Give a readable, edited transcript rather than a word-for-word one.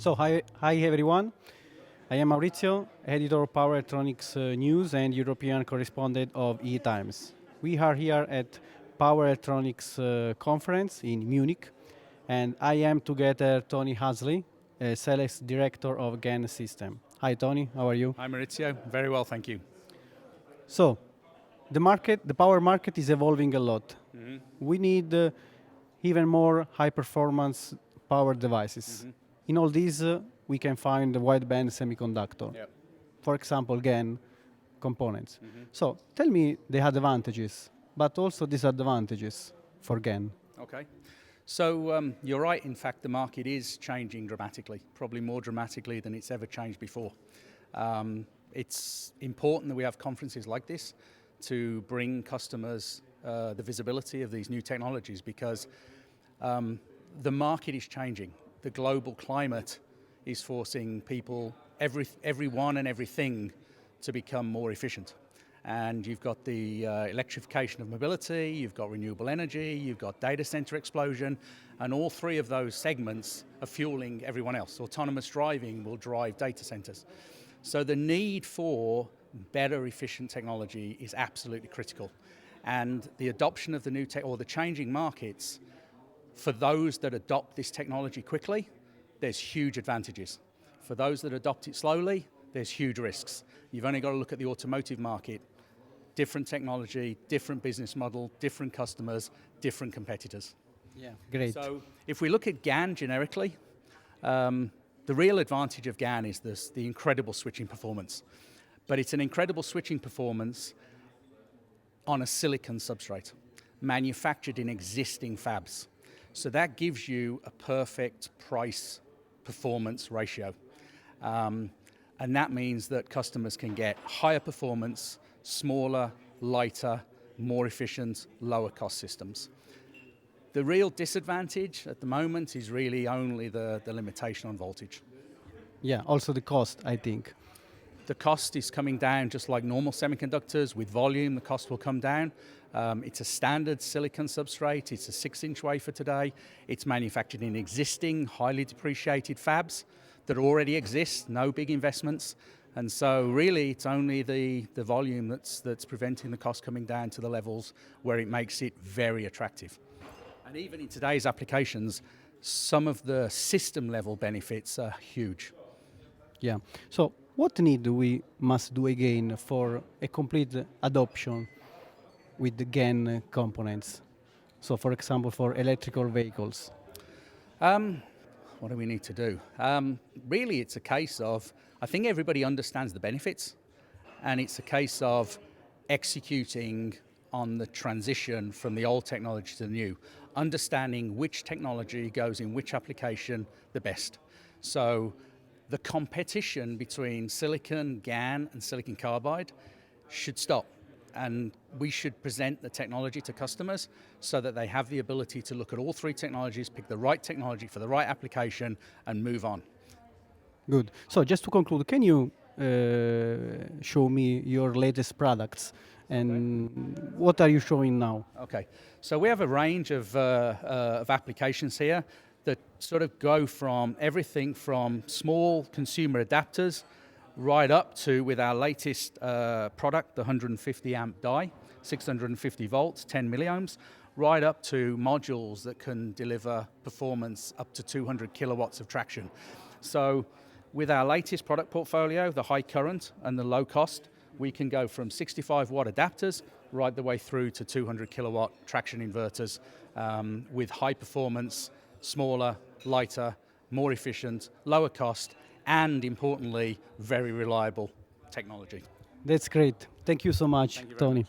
So, hi everyone. I am Maurizio, editor of Power Electronics News and European correspondent of E-Times. We are here at Power Electronics conference in Munich, and I am together Tony Astley, Sales Director of GaN System. Hi Tony, how are you? Hi Maurizio, very well, thank you. So, the power market is evolving a lot. We need even more high-performance power devices. In all these, we can find the wideband semiconductor. Yep. For example, GaN components. So tell me the advantages, but also disadvantages for GaN. Okay. So you're right, in fact the market is changing dramatically, probably more dramatically than it's ever changed before. It's important that we have conferences like this to bring customers the visibility of these new technologies because the market is changing. The global climate is forcing people, everyone and everything, to become more efficient. And you've got the electrification of mobility, you've got renewable energy, you've got data center explosion, and all three of those segments are fueling everyone else. Autonomous driving will drive data centers. So the need for better efficient technology is absolutely critical. And the adoption of the new tech, or the changing markets, for those that adopt this technology quickly, there's huge advantages. For those that adopt it slowly, there's huge risks. You've only got to look at the automotive market. Different technology, different business model, different customers, different competitors. Yeah, great. So if we look at GaN generically, the real advantage of GaN is the incredible switching performance. But it's an incredible switching performance on a silicon substrate, manufactured in existing fabs. So that gives you a perfect price-performance ratio. And that means that customers can get higher performance, smaller, lighter, more efficient, lower cost systems. The real disadvantage at the moment is really only the limitation on voltage. Yeah, also the cost, I think. The cost is coming down just like normal semiconductors. With volume, the cost will come down. It's a standard silicon substrate. It's a 6-inch wafer today. It's manufactured in existing, highly depreciated fabs that already exist, no big investments. And so really, it's only the volume that's preventing the cost coming down to the levels where it makes it very attractive. And even in today's applications, some of the system level benefits are huge. Yeah. So what need we must do again for a complete adoption with the GaN components? So for example, for electrical vehicles. What do we need to do? Really, it's a case of, I think everybody understands the benefits, and it's a case of executing on the transition from the old technology to the new, understanding which technology goes in which application the best. So the competition between silicon, GaN, and silicon carbide should stop. And we should present the technology to customers so that they have the ability to look at all three technologies, pick the right technology for the right application, and move on. Good. So just to conclude, can you show me your latest products and what are you showing now? Okay, so we have a range of applications here that sort of go from everything from small consumer adapters right up to, with our latest product, the 150 amp die, 650 volts, 10 milliohms, right up to modules that can deliver performance up to 200 kilowatts of traction. So with our latest product portfolio, the high current and the low cost, we can go from 65 watt adapters right the way through to 200 kilowatt traction inverters with high performance, smaller, lighter, more efficient, lower cost, and importantly, very reliable technology. That's great. Thank you so much, Tony.